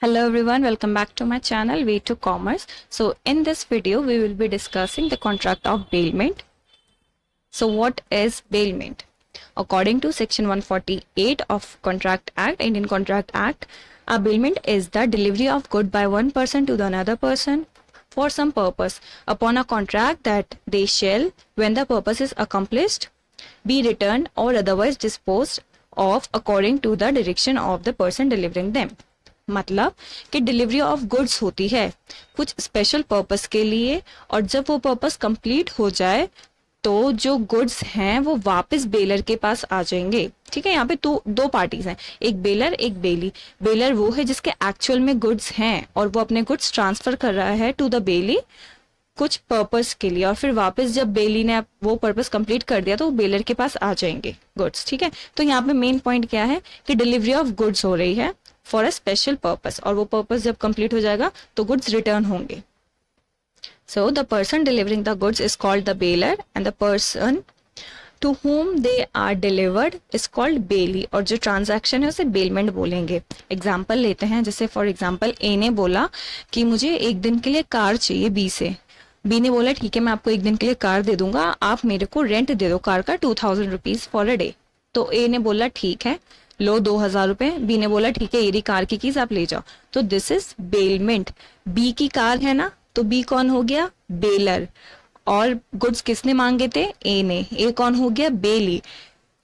Hello everyone, welcome back to my channel Way to Commerce. So in this video we will be discussing the contract of bailment. So what is bailment? According to section 148 of Contract Act, Indian Contract Act, a bailment is the delivery of good by one person to the another person for some purpose upon a contract that they shall, when the purpose is accomplished, be returned or otherwise disposed of according to the direction of the person delivering them. मतलब कि delivery of goods होती है कुछ special purpose के लिए, और जब वो पर्पस कंप्लीट हो जाए तो जो गुड्स हैं वो वापस बेलर के पास आ जाएंगे। ठीक है, यहाँ पे दो पार्टीज हैं, एक बेलर एक बेली। बेलर वो है जिसके एक्चुअल में गुड्स हैं और वो अपने गुड्स ट्रांसफर कर रहा है टू द बेली कुछ पर्पस के लिए, और फिर वापस जब बेली ने वो पर्पस कंप्लीट कर दिया तो वो बेलर के पास आ जाएंगे गुड्स। ठीक है, तो यहाँ पे मेन पॉइंट क्या है कि डिलीवरी ऑफ गुड्स हो रही है फॉर अ स्पेशल पर्पस, और वो पर्पस जब कंप्लीट हो जाएगा तो गुड्स रिटर्न होंगे। So the person delivering the goods is called the bailor and the person to whom they are delivered is called bailee, और जो ट्रांजैक्शन है उसे बेलमेंट बोलेंगे। एग्जाम्पल लेते हैं, जैसे फॉर एग्जाम्पल ए ने बोला कि मुझे एक दिन के लिए कार चाहिए बी से। बी ने बोला ठीक है मैं आपको एक दिन के लिए कार दे दूंगा, आप मेरे को रेंट दे दो कार का 2000 रुपीज फॉर अ डे। तो ए ने बोला ठीक है लो 2000 रुपए। बी ने बोला ठीक है ये कार की कीज आप ले जाओ। तो दिस इज बेलमेंट। बी की कार है ना, तो बी कौन हो गया? बेलर। और गुड्स किसने मांगे थे? ए ने। ए कौन हो गया? बेली।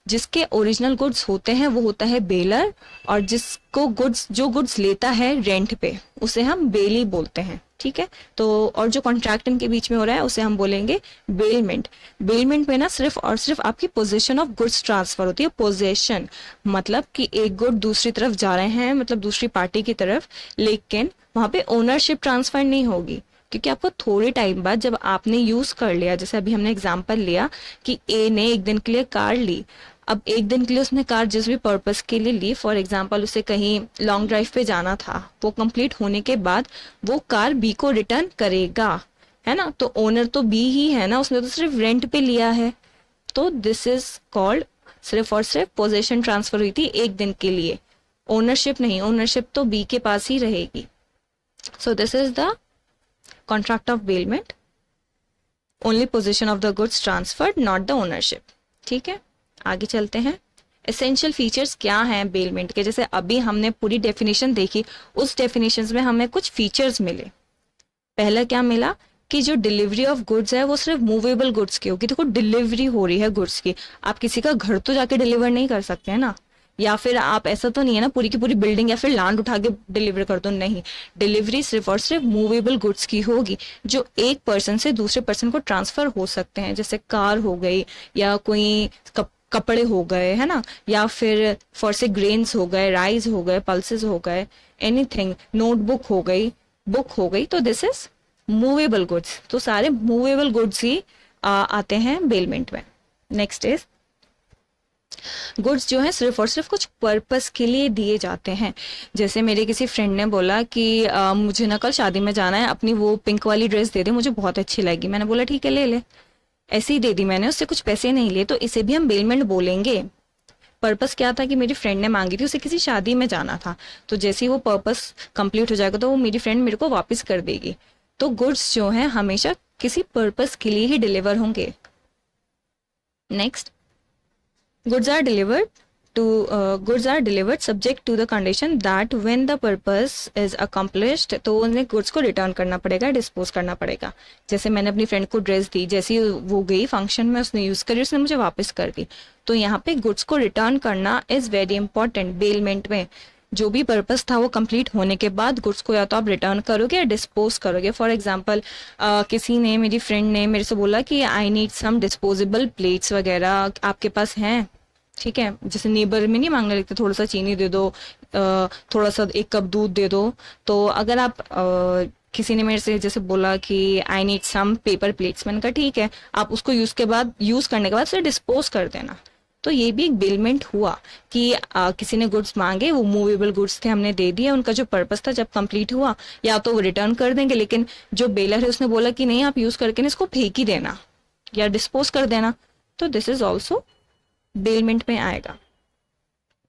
जिसके ओरिजिनल गुड्स होते हैं वो होता है बेलर, और जिसको गुड्स जो गुड्स लेता है रेंट पे उसे हम बेली बोलते हैं। ठीक है, तो और जो कॉन्ट्रैक्ट इनके बीच में हो रहा है उसे हम बोलेंगे बेलमेंट। बेलमेंट में ना सिर्फ और सिर्फ आपकी पोजीशन ऑफ गुड्स ट्रांसफर होती है। पोजीशन मतलब कि एक गुड दूसरी तरफ जा रहे हैं, मतलब दूसरी पार्टी की तरफ, लेकिन वहां पे ओनरशिप ट्रांसफर नहीं होगी, क्योंकि आपको थोड़े टाइम बाद जब आपने यूज कर लिया, जैसे अभी हमने एग्जांपल लिया कि ए ने एक दिन के लिए कार ली। अब एक दिन के लिए उसने कार जिस भी पर्पस के लिए ली, फॉर एग्जांपल उसे कहीं लॉन्ग ड्राइव पे जाना था, वो कंप्लीट होने के बाद वो कार बी को रिटर्न करेगा, है ना। तो ओनर तो बी ही है ना, उसने तो सिर्फ रेंट पे लिया है। तो दिस इज कॉल्ड सिर्फ और सिर्फ पोजेशन ट्रांसफर हुई थी एक दिन के लिए, ओनरशिप नहीं। ओनरशिप तो बी के पास ही रहेगी। So this is the contract of bailment. Only position of the goods transferred, not the ownership. ठीक है, आगे चलते हैं। एसेंशियल फीचर्स क्या हैं बेलमेंट के? जैसे अभी हमने पूरी डेफिनेशन देखी, उस डेफिनेशन में हमें कुछ फीचर्स मिले। पहला क्या मिला कि जो डिलीवरी ऑफ गुड्स है वो सिर्फ मूवेबल गुड्स की होगी। देखो डिलीवरी हो रही है गुड्स की, आप किसी का घर तो जाके डिलीवर नहीं कर सकते हैं ना, या फिर आप ऐसा तो नहीं है ना पूरी की पूरी बिल्डिंग या फिर लैंड उठा के डिलीवर कर दो, नहीं। डिलीवरी सिर्फ और सिर्फ मूवेबल गुड्स की होगी जो एक पर्सन से दूसरे पर्सन को ट्रांसफर हो सकते हैं, जैसे कार हो गई या कोई कपड़े हो गए, है ना, या फिर फॉर से ग्रेन्स हो गए, राइस हो गए, पल्सेस हो गए, एनीथिंग, नोटबुक हो गई, बुक हो गई। तो दिस इज मूवेबल गुड्स। तो सारे मूवेबल गुड्स ही आते हैं बेलमेंट में। नेक्स्ट इज गुड्स जो है सिर्फ और सिर्फ कुछ पर्पस के लिए दिए जाते हैं। जैसे मेरे किसी फ्रेंड ने बोला कि मुझे ना कल शादी में जाना है, अपनी वो पिंक वाली ड्रेस दे दे, मुझे बहुत अच्छी लगी। मैंने बोला ठीक है ले ले, ऐसे ही दे दी मैंने, उससे कुछ पैसे नहीं लिए, तो इसे भी हम बेलमेंट बोलेंगे। पर्पस क्या था कि मेरी फ्रेंड ने मांगी थी, उसे किसी शादी में जाना था, तो जैसे ही वो पर्पस कंप्लीट हो जाएगा तो वो मेरी फ्रेंड मेरे को वापस कर देगी। तो गुड्स जो है हमेशा किसी पर्पस के लिए ही डिलीवर होंगे। Next, goods are delivered subject to the condition that when the purpose is accomplished, तो उन्हें गुड्स को रिटर्न करना पड़ेगा, डिस्पोज करना पड़ेगा। जैसे मैंने अपनी फ्रेंड को ड्रेस दी, जैसे वो गई फंक्शन में, उसने यूज करी, उसने मुझे वापस कर दी। तो यहाँ पे गुड्स को रिटर्न करना इज वेरी इंपॉर्टेंट। बेलमेंट में जो भी पर्पस था वो कंप्लीट होने के बाद गुड्स को या तो आप रिटर्न करोगे या डिस्पोज करोगे। फॉर एग्जांपल किसी ने, मेरी फ्रेंड ने मेरे से बोला कि I need some disposable plates वगैरह, आपके पास हैं? ठीक है, जैसे नेबर में नहीं मांगने लगते, थोड़ा सा चीनी दे दो, थोड़ा सा 1 कप दूध दे दो। तो अगर आप किसी ने मेरे से जैसे बोला कि I need some paper plates, मैंने कहा ठीक है, आप उसको यूज करने के बाद उसे डिस्पोज कर देना। तो ये भी एक बेलमेंट हुआ कि किसी ने गुड्स मांगे, वो मूवेबल गुड्स थे, हमने दे दिया, उनका जो पर्पस था जब कंप्लीट हुआ या तो वो रिटर्न कर देंगे, लेकिन जो बेलर है उसने बोला कि नहीं आप यूज करके इसको फेंक ही देना या डिस्पोज कर देना। तो दिस इज ऑल्सो बेलमेंट में आएगा।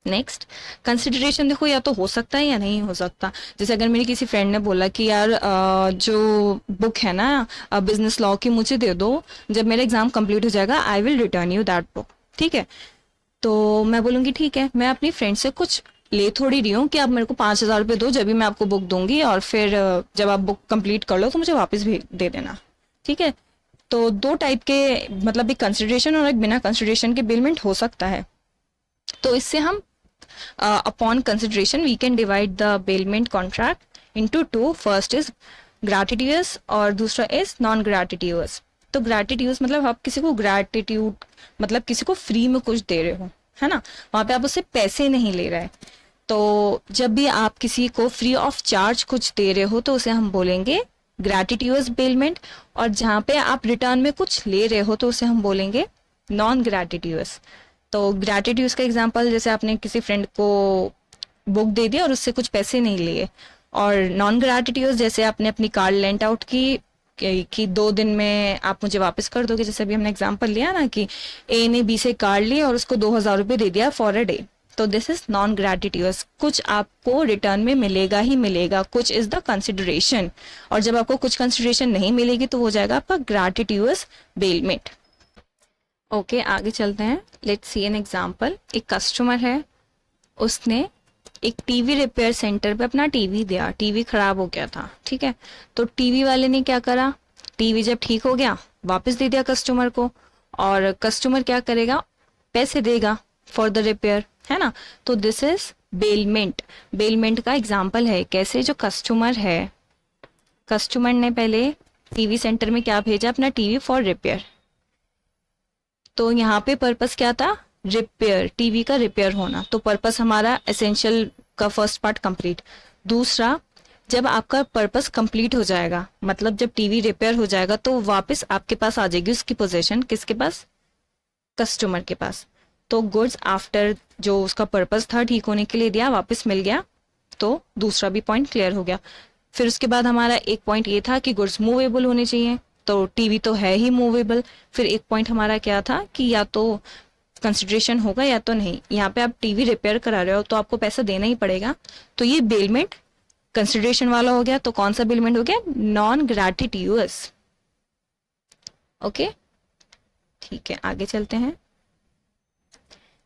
नेक्स्ट, कंसिडरेशन देखो या तो हो सकता है या नहीं हो सकता। जैसे अगर मेरी किसी फ्रेंड ने बोला कि यार जो बुक है ना बिजनेस लॉ की मुझे दे दो, जब मेरा एग्जाम कंप्लीट हो जाएगा I will return you that book, ठीक है। तो मैं बोलूँगी ठीक है, मैं अपनी फ्रेंड से कुछ ले थोड़ी रही हूँ कि आप मेरे को 5,000 रुपये दो जब भी मैं आपको बुक दूंगी, और फिर जब आप बुक कंप्लीट कर लो तो मुझे वापस भी दे देना, ठीक है। तो दो टाइप के, मतलब एक कंसिडरेशन और एक बिना कंसिडरेशन के बिलमेंट हो सकता है। तो इससे हम upon consideration we can divide the bailment contract into two. First is gratuitous और दूसरा is non gratuitous। तो gratuitous मतलब आप किसी को gratitude मतलब किसी को फ्री में कुछ दे रहे हो, है ना, वहां पे आप उससे पैसे नहीं ले रहे हैं। तो जब भी आप किसी को फ्री ऑफ चार्ज कुछ दे रहे हो तो उसे हम बोलेंगे ग्रैटिट्यूअस बेलमेंट, और जहाँ पे आप रिटर्न में कुछ ले रहे हो तो उसे हम बोलेंगे नॉन ग्रैटिट्यूअस। तो ग्रैटिट्यूड का एग्जांपल, जैसे आपने किसी फ्रेंड को बुक दे दिया और उससे कुछ पैसे नहीं लिए, और नॉन ग्रैटिट्यूड जैसे आपने अपनी कार लेंट आउट की कि 2 दिन में आप मुझे वापस कर दोगे। जैसे अभी हमने एग्जांपल लिया ना कि ए ने बी से कार ली और उसको 2,000 रुपये दे दिया फॉर अ डे, तो दिस इज नॉन ग्रैटिट्यूड। कुछ आपको रिटर्न में मिलेगा ही मिलेगा, कुछ इज द कंसिडरेशन, और जब आपको कुछ कंसिडरेशन नहीं मिलेगी तो हो जाएगा आपका ग्रैटिट्यूड बेलमेंट। ओके, आगे चलते हैं। Let's see an example. एक कस्टमर है, उसने एक टीवी रिपेयर सेंटर पे अपना टीवी दिया, टीवी खराब हो गया था, ठीक है। तो टीवी वाले ने क्या करा, टीवी जब ठीक हो गया वापस दे दिया कस्टमर को, और कस्टमर क्या करेगा, पैसे देगा फॉर द रिपेयर, है ना। तो दिस इज बेलमेंट। बेलमेंट का एग्जाम्पल है कैसे, जो कस्टमर है, कस्टमर ने पहले टीवी सेंटर में क्या भेजा, अपना टीवी फॉर रिपेयर। तो यहाँ पे पर्पस क्या था, रिपेयर, टीवी का रिपेयर होना। तो पर्पस हमारा एसेंशियल का फर्स्ट पार्ट कंप्लीट। दूसरा, जब आपका पर्पस कंप्लीट हो जाएगा, मतलब जब टीवी रिपेयर हो जाएगा तो वापस आपके पास आ जाएगी उसकी पोजीशन, किसके पास, कस्टमर के पास। तो गुड्स आफ्टर जो उसका पर्पस था ठीक होने के लिए दिया, वापस मिल गया, तो दूसरा भी पॉइंट क्लियर हो गया। फिर उसके बाद हमारा एक पॉइंट ये था कि गुड्स मूवेबल होने चाहिए, तो टीवी तो है ही मूवेबल। फिर एक पॉइंट हमारा क्या था कि या तो कंसिडरेशन होगा या तो नहीं। यहाँ पे आप टीवी रिपेयर करा रहे हो तो आपको पैसा देना ही पड़ेगा, तो ये बेलमेंट कंसिडरेशन वाला हो गया। तो कौन सा बेलमेंट हो गया, नॉन ग्रैटिट्यूअस। ओके, ठीक है, आगे चलते हैं।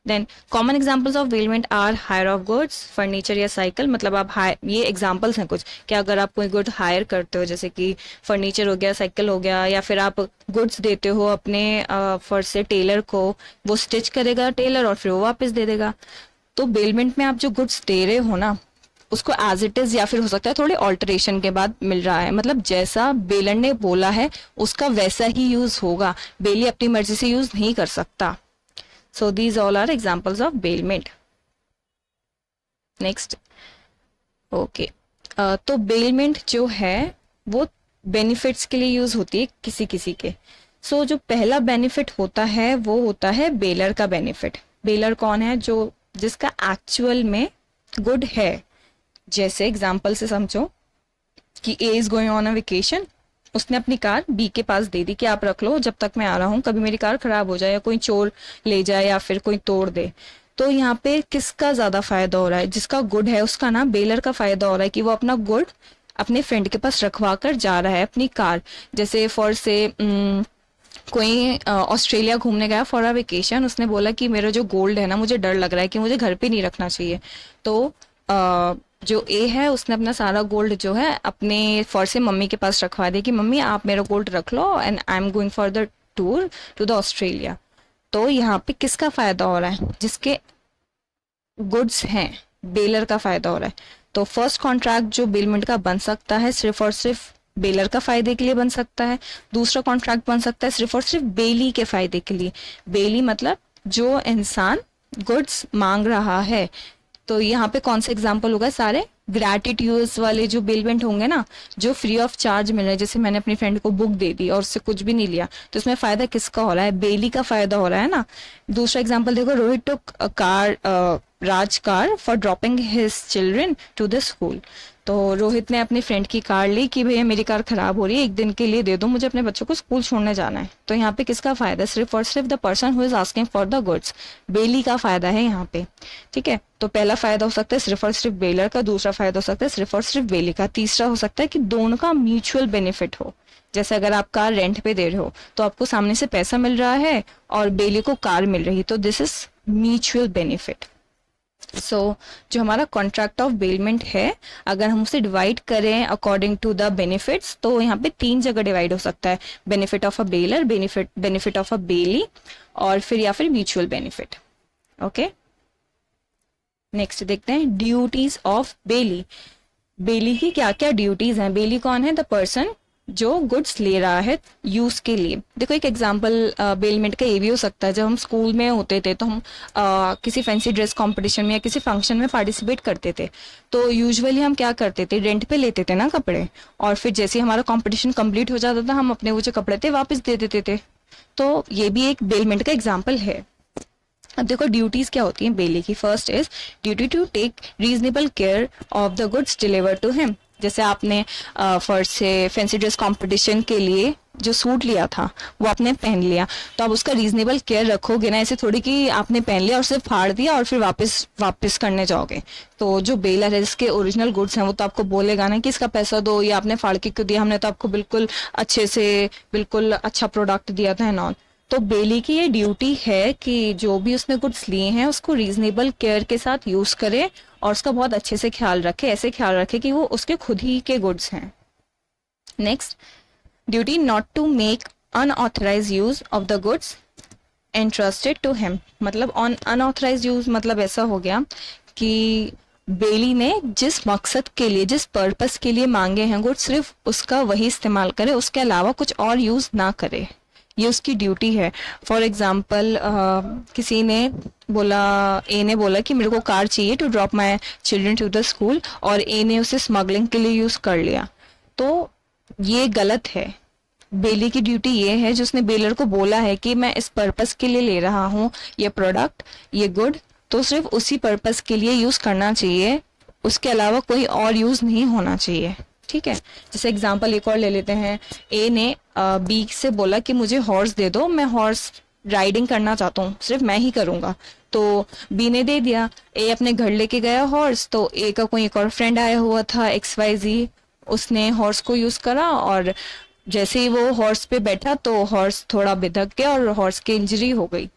Then common examples of bailment are hire of goods, furniture या साइकिल। मतलब आप ये एग्जाम्पल्स हैं कुछ, कि अगर आप कोई गुड हायर करते हो, जैसे कि फर्नीचर हो गया, साइकिल हो गया, या फिर आप गुड्स देते हो अपने फर्स्ट से टेलर को, वो स्टिच करेगा टेलर और फिर वो वापस दे देगा। तो बेलमेंट में आप जो गुड्स दे रहे हो ना, उसको एज इट इज या फिर हो सकता है थोड़े ऑल्टरेशन के बाद मिल रहा है, मतलब जैसा बेलर ने बोला है उसका वैसा ही यूज होगा, बेली अपनी मर्जी से यूज नहीं कर सकता। So these all are examples of bailment. Next, okay. तो bailment जो है वो benefits के लिए यूज होती है किसी किसी के। So जो पहला benefit होता है वो होता है बेलर का benefit। बेलर कौन है, जो जिसका एक्चुअल में गुड है। जैसे एग्जाम्पल से समझो कि A is going on a vacation, उसने अपनी कार बी के पास दे दी कि आप रख लो जब तक मैं आ रहा हूँ, कभी मेरी कार खराब हो जाए या कोई चोर ले जाए या फिर कोई तोड़ दे। तो यहाँ पे किसका ज्यादा फायदा हो रहा है, जिसका गुड है उसका ना, बेलर का फायदा हो रहा है कि वो अपना गुड अपने फ्रेंड के पास रखवा कर जा रहा है अपनी कार। जैसे फॉर से कोई ऑस्ट्रेलिया घूमने गया फॉर अ वेकेशन, उसने बोला कि मेरा जो गोल्ड है ना, मुझे डर लग रहा है कि मुझे घर पे नहीं रखना चाहिए। तो जो ए है उसने अपना सारा गोल्ड जो है अपने फॉर से मम्मी के पास रखवा दिया कि मम्मी आप मेरा गोल्ड रख लो and I am going for the tour to the Australia. तो यहाँ पे किसका फायदा हो रहा है, जिसके गुड्स हैं, बेलर का फायदा हो रहा है। तो फर्स्ट कॉन्ट्रैक्ट जो बेलमेंट का बन सकता है सिर्फ और सिर्फ बेलर का फायदे के लिए बन सकता है। दूसरा कॉन्ट्रैक्ट बन सकता है सिर्फ और सिर्फ बेली के फायदे के लिए। बेली मतलब जो इंसान गुड्स मांग रहा है। तो यहाँ पे कौन सा एग्जाम्पल होगा, सारे ग्रैटिट्यूड्स वाले जो बेलमेंट होंगे ना, जो फ्री ऑफ चार्ज मिल रहे हैं। जैसे मैंने अपनी फ्रेंड को बुक दे दी और उससे कुछ भी नहीं लिया, तो इसमें फायदा किसका हो रहा है, बेली का फायदा हो रहा है ना। दूसरा एग्जाम्पल देखो, रोहित टुक car Raj car for dropping his children to the school. तो रोहित ने अपनी फ्रेंड की कार ली कि भैया मेरी कार खराब हो रही है, एक दिन के लिए दे दो, मुझे अपने बच्चों को स्कूल छोड़ने जाना है. तो यहाँ पे किसका फायदा? सिर्फ और सिर्फ the person who is asking for the goods, bailee का फायदा है यहाँ पे. ठीक है, तो पहला फायदा हो सकता है सिर्फ और सिर्फ बेलर का, दूसरा फायदा हो सकता है सिर्फ और सिर्फ बेली का, तीसरा हो सकता है कि दोनों का म्यूचुअल बेनिफिट हो. जैसे अगर आप कार रेंट पे दे रहे हो तो आपको सामने से पैसा मिल रहा है और बेली को कार मिल रही है, तो दिस इज म्यूचुअल बेनिफिट. सो जो हमारा कॉन्ट्रैक्ट ऑफ बेलमेंट है, अगर हम उसे डिवाइड करें अकॉर्डिंग टू द बेनिफिट्स, तो यहाँ पे 3 जगह डिवाइड हो सकता है. Benefit of a bailor, benefit of a bailee, और फिर या फिर म्यूचुअल बेनिफिट. ओके, नेक्स्ट देखते हैं ड्यूटीज ऑफ बेली. बेली की क्या क्या ड्यूटीज हैं? बेली कौन है? द पर्सन जो गुड्स ले रहा है यूज के लिए. देखो एक एग्जांपल बेलमेंट का ये भी हो सकता है. जब हम स्कूल में होते थे तो हम किसी फैंसी ड्रेस कंपटीशन में या किसी फंक्शन में पार्टिसिपेट करते थे, तो यूजुअली हम क्या करते थे, रेंट पे लेते थे ना कपड़े, और फिर जैसे हमारा कंपटीशन कंप्लीट हो जाता था हम अपने वो जो कपड़े थे वापस दे देते थे. तो ये भी एक बेलमेंट का एग्जाम्पल है. अब देखो ड्यूटीज क्या होती हैं बेली की. First is duty to take reasonable care of the goods deliver to him. जैसे आपने फर्स्ट से फैंसी ड्रेस कंपटीशन के लिए जो सूट लिया था वो आपने पहन लिया, तो आप उसका रीजनेबल केयर रखोगे ना. ऐसे थोड़ी कि आपने पहन लिया और सिर्फ फाड़ दिया और फिर वापस करने जाओगे. तो जो बेलर है जिसके ओरिजिनल गुड्स हैं वो तो आपको बोलेगा ना कि इसका पैसा दो, या आपने फाड़ के क्यों दिया, हमने तो आपको बिल्कुल अच्छे से बिल्कुल अच्छा प्रोडक्ट दिया था एंड ऑल. तो बेली की ये ड्यूटी है कि जो भी उसने गुड्स लिए हैं उसको रीजनेबल केयर के साथ यूज करे और उसका बहुत अच्छे से ख्याल रखे, ऐसे ख्याल रखे कि वो उसके खुद ही के गुड्स हैं. Next, duty not to make unauthorised use of the goods entrusted to him. मतलब अनऑथराइज यूज मतलब ऐसा हो गया कि बेली ने जिस मकसद के लिए, जिस पर्पस के लिए मांगे हैं गुड्स, सिर्फ उसका वही इस्तेमाल करे, उसके अलावा कुछ और यूज ना करे. ये उसकी ड्यूटी है. फॉर एग्जाम्पल किसी ने बोला, ए ने बोला कि मेरे को कार चाहिए to drop my children to the school, और ए ने उसे स्मगलिंग के लिए यूज कर लिया, तो ये गलत है. बेली की ड्यूटी ये है, जिसने बेलर को बोला है कि मैं इस पर्पस के लिए ले रहा हूँ ये प्रोडक्ट, ये गुड, तो सिर्फ उसी पर्पस के लिए यूज करना चाहिए, उसके अलावा कोई और यूज नहीं होना चाहिए. ठीक है, जैसे एग्जांपल एक और ले लेते हैं. ए ने बी से बोला कि मुझे हॉर्स दे दो, मैं हॉर्स राइडिंग करना चाहता हूँ, सिर्फ मैं ही करूंगा. तो बी ने दे दिया. ए अपने घर लेके गया हॉर्स, तो ए का कोई एक और फ्रेंड आया हुआ था XYZ, उसने हॉर्स को यूज करा, और जैसे ही वो हॉर्स पे बैठा तो हॉर्स थोड़ा बिधक गया और हॉर्स की इंजरी हो गई.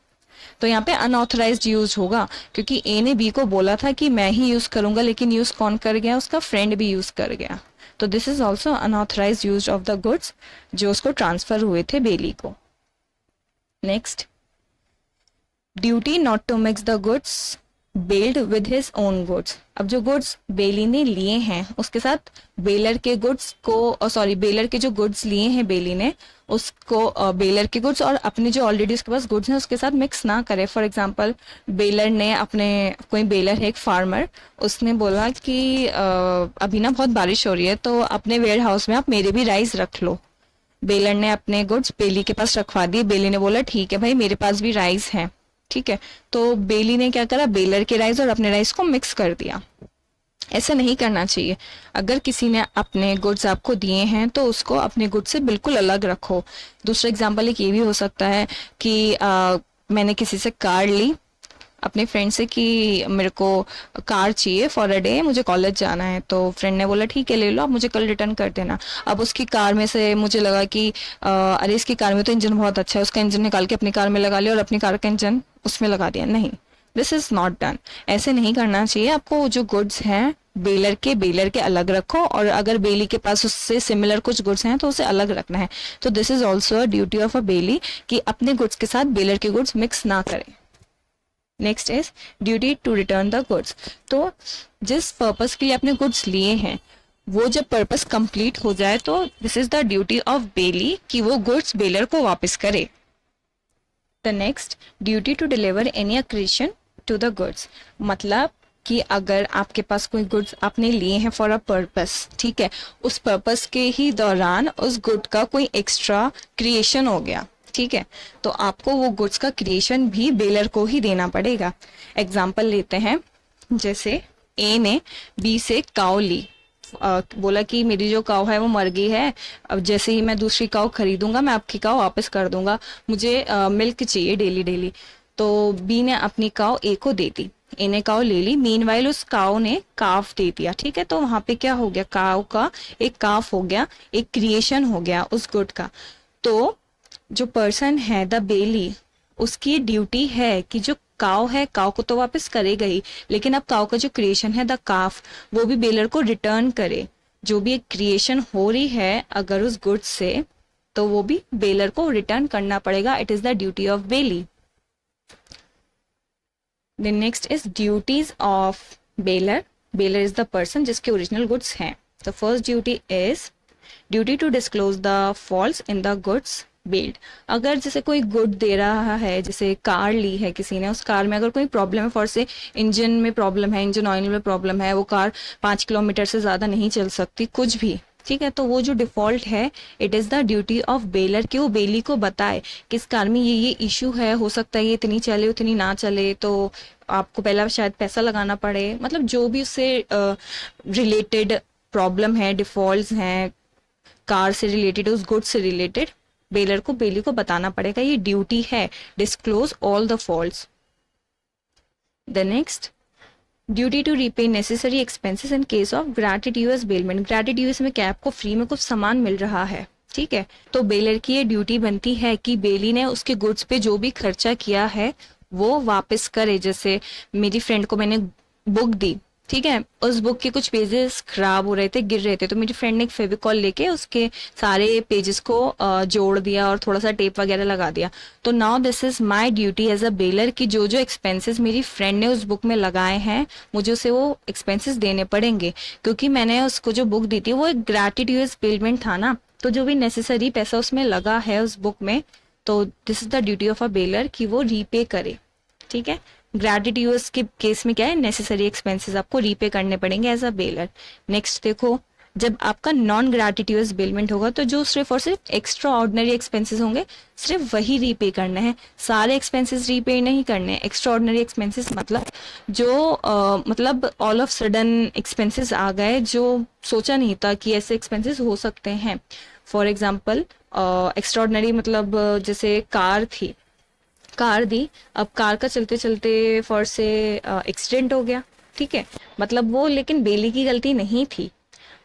तो यहाँ पे अनऑथराइज्ड यूज होगा, क्योंकि ए ने बी को बोला था कि मैं ही यूज करूंगा, लेकिन यूज कौन कर गया? उसका फ्रेंड भी यूज कर गया. तो this is also unauthorised use of the goods जो उसको ट्रांसफर हुए थे बेली को. Next, duty not to mix the goods bailed with his own goods. अब जो गुड्स बेली ने लिए हैं उसके साथ बेलर के गुड्स को, बेलर के जो गुड्स लिए हैं बेली ने, उसको बेलर के गुड्स और अपने जो ऑलरेडी उसके पास गुड्स हैं उसके साथ मिक्स ना करे. फॉर एग्जांपल बेलर ने अपने, कोई बेलर है एक फार्मर, उसने बोला कि अभी ना बहुत बारिश हो रही है तो अपने वेयर हाउस में आप मेरे भी राइस रख लो. बेलर ने अपने गुड्स बेली के पास रखवा दिए. बेली ने बोला ठीक है भाई, मेरे पास भी राइस है. ठीक है, तो बेली ने क्या करा, बेलर के राइस और अपने राइस को मिक्स कर दिया. ऐसा नहीं करना चाहिए. अगर किसी ने अपने गुड्स आपको दिए हैं तो उसको अपने गुड्स से बिल्कुल अलग रखो. दूसरा एग्जांपल एक ये भी हो सकता है कि मैंने किसी से कार ली अपने फ्रेंड से कि मेरे को कार चाहिए फॉर अ डे, मुझे कॉलेज जाना है. तो फ्रेंड ने बोला ठीक है ले लो, आप मुझे कल रिटर्न कर देना. अब उसकी कार में से मुझे लगा कि अरे इसकी कार में तो इंजन बहुत अच्छा है, उसका इंजन निकाल के अपनी कार में लगा लिया और अपनी कार का इंजन उसमें लगा दिया. नहीं, दिस इज नॉट डन. ऐसे नहीं करना चाहिए. आपको जो गुड्स हैं बेलर के अलग रखो, और अगर बेली के पास उससे सिमिलर कुछ गुड्स हैं तो उसे अलग रखना है. तो this is also a duty of a bailee कि अपने गुड्स के साथ बेलर के गुड्स मिक्स ना करें. Next is duty to return the goods. तो जिस पर्पस के लिए आपने गुड्स लिए हैं वो जब पर्पस कंप्लीट हो जाए तो this is the duty of bailee कि वो गुड्स बेलर को वापस करे. The next, duty to deliver any accretion to the goods. मतलब कि अगर आपके पास कोई गुड्स आपने लिए हैं फॉर अ पर्पस, ठीक है, उस पर्पस के ही दौरान उस गुड का कोई एक्स्ट्रा क्रिएशन हो गया, ठीक है, तो आपको वो गुड्स का क्रिएशन भी बेलर को ही देना पड़ेगा. एग्जाम्पल लेते हैं, जैसे ए ने बी से काऊ ली, बोला कि मेरी जो काऊ है वो मर गई है, अब जैसे ही मैं दूसरी काऊ खरीदूंगा मैं आपकी काऊ वापस कर दूंगा, मुझे मिल्क चाहिए डेली डेली। तो बी ने अपनी काऊ ए को दे दी, ए ने काऊ ले ली, मीनवाइल उस काऊ ने काफ दे दिया। ठीक है, तो वहां पे क्या हो गया, काऊ का एक काफ हो गया, एक क्रिएशन हो गया उस गुड का। तो जो पर्सन है द बेली, उसकी ड्यूटी है कि जो काव है, काव को तो वापस करेगा ही, लेकिन अब काव का जो क्रिएशन है द काफ, वो भी बेलर को रिटर्न करे। जो भी एक क्रिएशन हो रही है अगर उस गुड से, तो वो भी बेलर को रिटर्न करना पड़ेगा। It is the duty of bailee. The next is duties of bailor. Bailor is the person जिसके ओरिजिनल गुड्स हैं। The first duty is duty to disclose the faults in the goods bailed. अगर जैसे कोई good they रहा है, जैसे car ली है किसी ने, उस कार में अगर कोई प्रॉब्लम है, फॉर से इंजन में प्रॉब्लम है, इंजन ऑयल में प्रॉब्लम है, वो कार 5 किलोमीटर से ज़्यादा नहीं चल सकती, कुछ भी, ठीक है, तो वो जो डिफॉल्ट है, it is the duty of baler कि वो बेली को बताए कि इस कार में ये इशू है, हो सकता है ये इतनी चले उतनी ना चले, तो आपको पहला शायद पैसा लगाना पड़े। मतलब जो भी उससे रिलेटेड प्रॉब्लम है, डिफॉल्ट हैं कार से रिलेटेड, उस गुड से रिलेटेड, बेलर को बेली को बताना पड़ेगा। ये ड्यूटी है, disclose all the faults. The next, duty to repay necessary expenses in case of gratuitous bailment. Gratuitous में क्या, आपको फ्री में कुछ सामान मिल रहा है, ठीक है, तो बेलर की ये ड्यूटी बनती है कि बेली ने उसके गुड्स पे जो भी खर्चा किया है वो वापस करे। जैसे मेरी फ्रेंड को मैंने बुक दी, ठीक है, उस बुक के कुछ पेजेस खराब हो रहे थे, गिर रहे थे, तो मेरी फ्रेंड ने एक फेविकॉल लेके उसके सारे पेजेस को जोड़ दिया और थोड़ा सा टेप वगैरह लगा दिया। तो now this is my duty as a bailor कि जो जो एक्सपेंसेस मेरी फ्रेंड ने उस बुक में लगाए हैं, मुझे उसे वो एक्सपेंसेस देने पड़ेंगे, क्योंकि मैंने उसको जो बुक दी थी वो एक ग्रेटिट्यूअस पेमेंट था ना, तो जो भी नेसेसरी पैसा उसमें लगा है उस बुक में, तो this is the duty of a bailor कि वो रीपे करे। ठीक है, ग्रेटिट्यूअस के केस में क्या है, नेसेसरी एक्सपेंसेस आपको रीपे करने पड़ेंगे एज अ बेलर। नेक्स्ट देखो, जब आपका नॉन ग्रेटिट्यूअस बेलमेंट होगा तो जो सिर्फ और सिर्फ एक्स्ट्रा ऑर्डिनरी एक्सपेंसेस होंगे, सिर्फ वही रीपे करने हैं, सारे एक्सपेंसेस रीपे नहीं करने। एक्स्ट्रा ऑर्डिनरी एक्सपेंसेस मतलब जो मतलब ऑल ऑफ सडन एक्सपेंसेस आ गए जो सोचा नहीं था कि ऐसे एक्सपेंसेस हो सकते हैं। फॉर एग्जाम्पल एक्स्ट्रा ऑर्डिनरी मतलब जैसे कार दी, अब कार का चलते चलते फॉर से एक्सीडेंट हो गया, ठीक है, मतलब वो लेकिन बेली की गलती नहीं थी,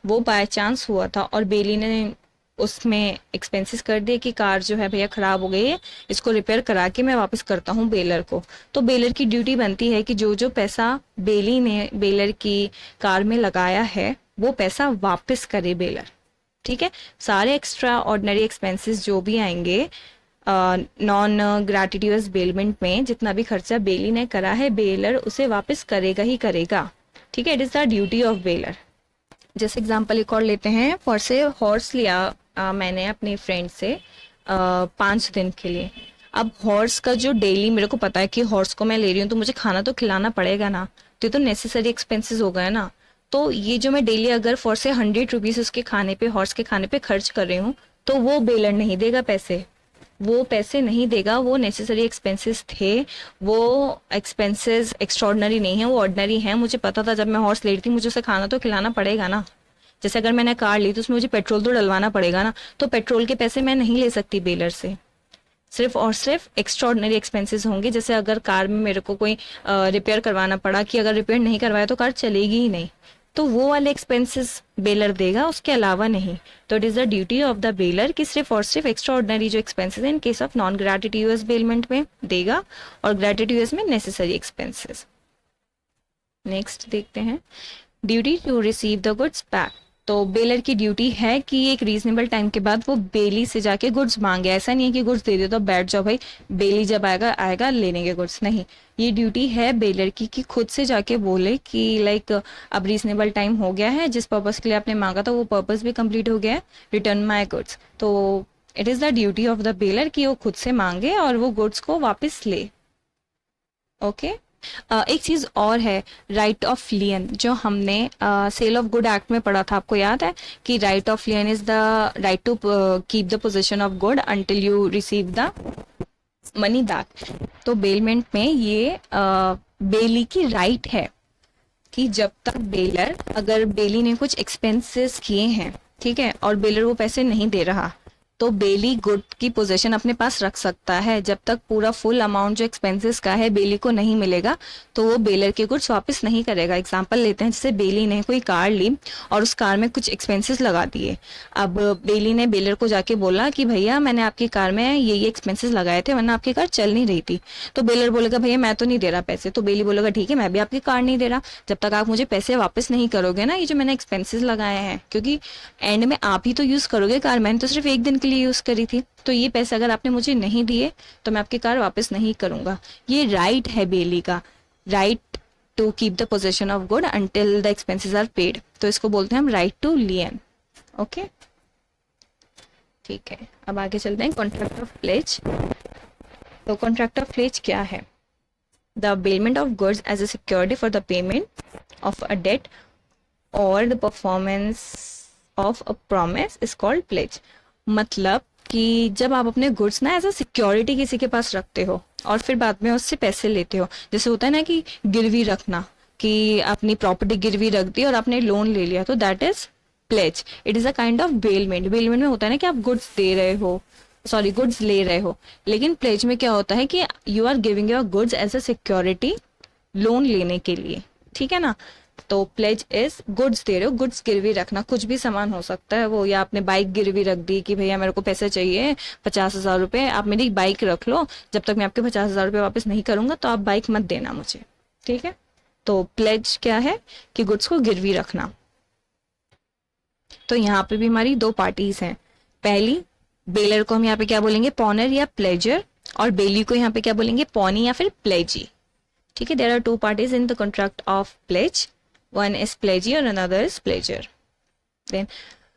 वो बाय चांस हुआ था और बेली ने उसमें एक्सपेंसेस कर दिए कि कार जो है भैया खराब हो गई है, इसको रिपेयर करा के मैं वापस करता हूँ बेलर को। तो बेलर की ड्यूटी बनती है कि जो जो पैसा बेली ने बेलर की कार में लगाया है वो पैसा वापस करे बेलर। ठीक है, सारे एक्स्ट्रा ऑर्डिनरी एक्सपेंसेस जो भी आएंगे नॉन ग्रेटिट्यूअस बेलमेंट में, जितना भी खर्चा बेली ने करा है, बेलर उसे वापस करेगा ही करेगा। ठीक है, it is the duty of baler. जैसे एग्जांपल एक और लेते हैं, फॉर से हॉर्स लिया मैंने अपनी फ्रेंड से 5 दिन के लिए। अब हॉर्स का जो डेली, मेरे को पता है कि हॉर्स को मैं ले रही हूँ तो मुझे खाना तो खिलाना पड़ेगा ना, तो ये तो नेसेसरी एक्सपेंसेस हो गए ना। तो ये जो मैं डेली अगर फॉर से 100 रुपीज उसके खाने पे, हॉर्स के खाने पे खर्च कर रही हूँ, तो वो बेलर नहीं देगा पैसे, वो पैसे नहीं देगा, वो नेसेसरी एक्सपेंसेस थे, वो एक्सपेंसेस एक्स्ट्रॉर्डनरी नहीं है, वो ऑर्डिनरी है। मुझे पता था जब मैं हॉर्स ले रही थी मुझे उसे खाना तो खिलाना पड़ेगा ना। जैसे अगर मैंने कार ली तो उसमें मुझे पेट्रोल तो डलवाना पड़ेगा ना, तो पेट्रोल के पैसे मैं नहीं ले सकती बेलर से। सिर्फ और सिर्फ एक्स्ट्रॉर्डनरी एक्सपेंसेस होंगे, जैसे अगर कार में मेरे को कोई रिपेयर करवाना पड़ा कि अगर रिपेयर नहीं करवाया तो कार चलेगी ही नहीं, तो वो वाले एक्सपेंसेस बेलर देगा, उसके अलावा नहीं। तो it is the duty of the bailor कि सिर्फ और सिर्फ एक्स्ट्रा ऑर्डिनरी जो expenses in case of non gratuitous bailment में देगा और ग्रेटिट्यूअस में नेसेसरी एक्सपेंसेस। नेक्स्ट देखते हैं, duty to receive the goods back. तो बेलर की ड्यूटी है कि एक रीजनेबल टाइम के बाद वो बेली से जाके गुड्स मांगे। ऐसा नहीं है कि गुड्स दे दे तो बैठ जाओ भाई, बेली जब आएगा आएगा ले लेंगे गुड्स, नहीं। ये ड्यूटी है बेलर की कि खुद से जाके बोले कि लाइक अब रीजनेबल टाइम हो गया है, जिस पर्पस के लिए आपने मांगा था वो पर्पस भी कंप्लीट हो गया है, रिटर्न माई गुड्स। तो it is the duty of the bailor कि वो खुद से मांगे और वो गुड्स को वापस ले। ओके, एक चीज और है, राइट ऑफ लियन, जो हमने सेल ऑफ गुड एक्ट में पढ़ा था, आपको याद है कि right of lien is the right to keep the possession of good until you receive the money back. तो बेलमेंट में ये बेली की राइट है कि जब तक बेलर, अगर बेली ने कुछ एक्सपेंसेस किए हैं, ठीक है, और बेलर वो पैसे नहीं दे रहा, तो बेली गुड की पोजीशन अपने पास रख सकता है। जब तक पूरा फुल अमाउंट जो एक्सपेंसेस का है बेली को नहीं मिलेगा तो वो बेलर के गुड्स वापस नहीं करेगा। एग्जांपल लेते हैं, जैसे बेली ने कोई कार ली और उस कार में कुछ एक्सपेंसेस लगा दिए। अब बेली ने बेलर को जाके बोला कि भैया मैंने आपकी कार में ये एक्सपेंसेस लगाए थे वरना आपकी कार चल नहीं रही थी। तो बेलर बोलेगा भैया मैं तो नहीं दे रहा पैसे। तो बेली बोलेगा ठीक है, मैं भी आपकी कार नहीं दे रहा जब तक आप मुझे पैसे वापस नहीं करोगे ना, ये जो मैंने एक्सपेंसेस लगाए हैं, क्योंकि एंड में आप ही तो यूज करोगे कार, मैंने तो सिर्फ एक दिन के लिए यूज करी थी, तो ये पैसे अगर आपने मुझे नहीं दिए तो मैं आपकी कार वापस नहीं करूंगा। ये राइट है बेली का, right to keep the possession of good until the expenses are paid. तो इसको बोलते हैं हम राइट टू लियन। ओके, ठीक है, अब आगे चलते हैं कॉन्ट्रैक्ट ऑफ प्लेज। तो कॉन्ट्रैक्ट ऑफ प्लेज क्या है? The bailment of goods as a security for the payment of a debt और the performance of a promise is called pledge. मतलब कि जब आप अपने गुड्स ना एज अ सिक्योरिटी किसी के पास रखते हो और फिर बाद में उससे पैसे लेते हो, जैसे होता है ना कि गिरवी रखना, कि अपनी प्रॉपर्टी गिरवी रख दी और आपने लोन ले लिया, तो that is pledge. It is a kind of bailment. Bailment में होता है ना कि आप गुड्स दे रहे हो, सॉरी गुड्स ले रहे हो, लेकिन प्लेज में क्या होता है कि you are giving your goods as a security loan लेने के लिए, ठीक है ना। तो प्लेज इज गुड्स दे रहे हो, गुड्स गिरवी रखना, कुछ भी सामान हो सकता है वो, या आपने बाइक गिरवी रख दी कि भैया मेरे को पैसे चाहिए 50,000 रुपए, आप मेरी बाइक रख लो, जब तक मैं आपके 50,000 रुपए वापस नहीं करूंगा तो आप बाइक मत देना मुझे, ठीक है। तो प्लेज क्या है कि गुड्स को गिरवी रखना। तो यहाँ पे भी हमारी दो पार्टीज हैं। पहली, बेलर को हम यहाँ पे क्या बोलेंगे, पॉनर या प्लेजर, और बेली को यहाँ पे क्या बोलेंगे, पॉनी या फिर प्लेजी, ठीक है। There are two parties in the contract of pledge, one is pledgee और another is pledger. Then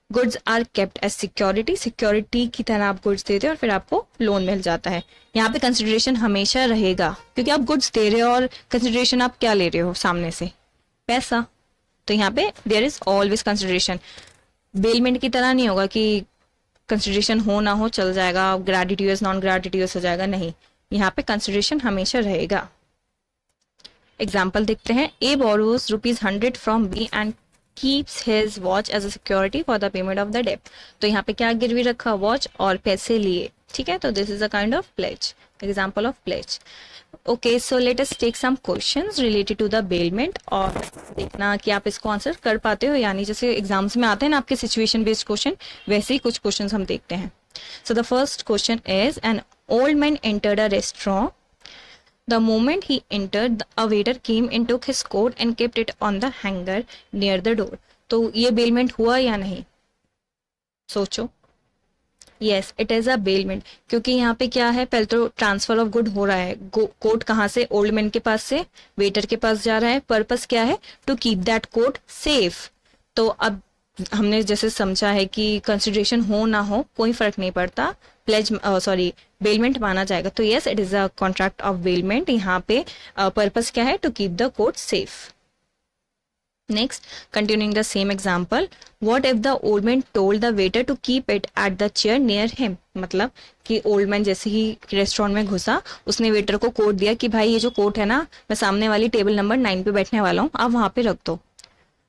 goods are kept as security, security की तरह आप goods देते हो और फिर आपको लोन मिल जाता है। यहाँ पे कंसिडरेशन हमेशा रहेगा क्योंकि आप गुड्स दे रहे हो और कंसिडरेशन आप क्या ले रहे हो सामने से, पैसा। तो यहाँ पे there is always consideration. Bailment की तरह नहीं होगा कि कंसिडरेशन हो ना हो चल जाएगा, ग्रेटिट्यूस नॉन ग्रेटिट्यूस हो जाएगा, नहीं, यहाँ पे कंसिडरेशन हमेशा रहेगा। एग्जाम्पल देखते हैं, A borrows ₹100 from B and keeps his watch as a security for the payment of the debt. तो यहाँ पे क्या गिरवी रखा, वॉच और पैसे लिए, ठीक है। तो this is a kind of pledge, example of pledge. Okay, so let us take some questions related to the bailment और देखना कि आप इसको आंसर कर पाते हो, यानी जैसे एग्जाम्स में आते हैं ना आपके सिचुएशन बेस्ड क्वेश्चन, वैसे ही कुछ क्वेश्चंस हम देखते हैं। So the first question is, an old man entered a restaurant. The moment he entered, a waiter came and took his coat and kept it on the hanger near the door. तो ये bailment हुआ या नहीं, सोचो। Yes, it is a bailment, क्योंकि यहाँ पे क्या है, पहले तो ट्रांसफर ऑफ गुड हो रहा है। कोट कहाँ से, ओल्ड मैन के पास से वेटर के पास जा रहा है। पर्पस क्या है, to keep that coat safe. तो अब हमने जैसे समझा है कि कंसिडरेशन हो ना हो कोई फर्क नहीं पड़ता, प्लेज बेलमेंट माना जाएगा। तो yes, it is a contract of bailment. यहाँ पे पर्पस क्या है, to keep the coat safe. Next, continuing the same example, what if the old man told the waiter to keep it at the chair near him. मतलब कि old man जैसे ही restaurant में घुसा, उसने वेटर को coat दिया कि भाई ये जो कोट है ना, मैं सामने वाली टेबल नंबर 9 पे बैठने वाला हूँ, आप वहां पे रख दो,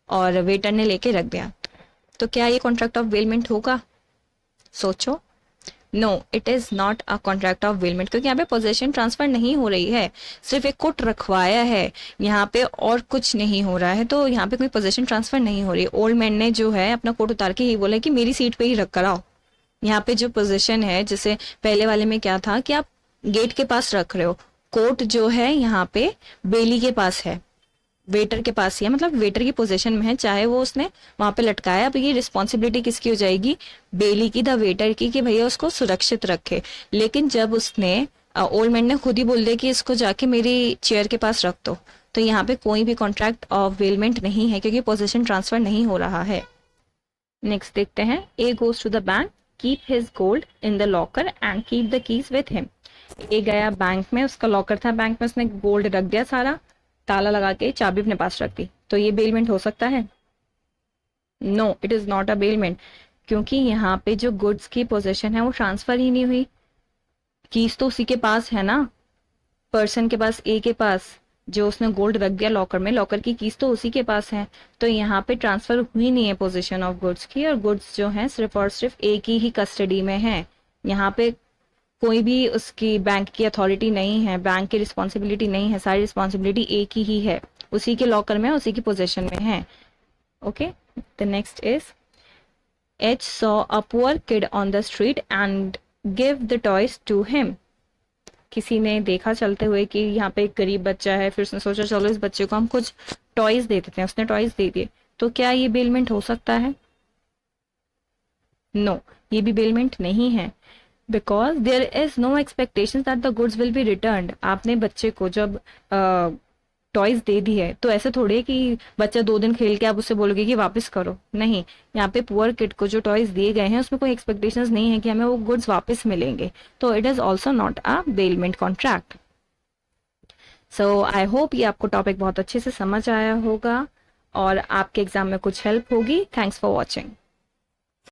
और वेटर ने लेके रख दिया। तो क्या ये कॉन्ट्रैक्ट ऑफ बेलमेंट होगा, सोचो। No, it is not a contract of bailment, क्योंकि यहाँ पे पोजेशन ट्रांसफर नहीं हो रही है, सिर्फ एक कोट रखवाया है यहाँ पे और कुछ नहीं हो रहा है। तो यहाँ पे कोई पोजेशन ट्रांसफर नहीं हो रही। ओल्ड मैन ने जो है अपना कोट उतार के ही बोला कि मेरी सीट पे ही रख कर आओ। यहाँ पे जो पोजीशन है, जैसे पहले वाले में क्या था कि आप गेट के पास रख रहे हो, कोट जो है यहाँ पे बेली के पास है, वेटर के पास ही है, मतलब वेटर की पोजीशन में है, चाहे वो उसने वहां पे लटकाया। अब ये रिस्पॉन्सिबिलिटी किसकी हो जाएगी, बेली की, द वेटर की, कि भैया उसको सुरक्षित रखे। लेकिन जब उसने ओल्ड मैन ने खुद ही बोल दिया कि इसको जाके मेरी चेयर के पास रख दो, तो यहाँ पे कोई भी कॉन्ट्रैक्ट ऑफ बेलमेंट नहीं है, क्योंकि पोजीशन ट्रांसफर नहीं हो रहा है। नेक्स्ट देखते हैं, A goes to the bank, keep his gold in the locker and keep the keys with him. A गया बैंक में, उसका लॉकर था बैंक में, उसने गोल्ड रख दिया सारा, ताला लगा के चाबी अपने पास रख दी। तो ये बेलमेंट हो सकता है? No, it is not a bailment, क्योंकि यहाँ पे जो गुड्स की पोजीशन है वो ट्रांसफर ही नहीं हुई। कीज तो उसी के पास है ना, पर्सन के पास, ए के पास, जो उसने गोल्ड रख दिया लॉकर में, लॉकर की कीज तो उसी के पास है, तो यहाँ पे ट्रांसफर हुई नहीं है पोजीशन ऑफ गुड्स की, और गुड्स जो हैं सिर्फ और सिर्फ एक ही कस्टडी में है। यहाँ पे कोई भी उसकी बैंक की अथॉरिटी नहीं है, बैंक की रिस्पॉन्सिबिलिटी नहीं है, सारी रिस्पॉन्सिबिलिटी एक ही है, उसी के लॉकर में, उसी की पोजीशन में है। Okay, the next is H saw a poor kid on the street and give the toys to him. किसी ने देखा चलते हुए कि यहाँ पे एक गरीब बच्चा है, फिर उसने सोचा चलो इस बच्चे को हम कुछ टॉयज दे देते हैं, उसने टॉयज दे दिए। तो क्या ये बेलमेंट हो सकता है? नो, ये भी बेलमेंट नहीं है, because there is no expectation that the goods will be return. आपने बच्चे को जब टॉयज दे दी है तो ऐसे थोड़ी है कि बच्चा 2 दिन खेल के आप उससे बोलोगे कि वापस करो, नहीं। यहाँ पे पुअर किड को जो टॉयज दिए गए हैं उसमें कोई एक्सपेक्टेशंस नहीं है कि हमें वो गुड्स वापस मिलेंगे, तो it is also not a bailment contract. So I hope ये आपको टॉपिक बहुत अच्छे से समझ आया होगा और आपके एग्जाम में कुछ हेल्प होगी। Thanks for watching.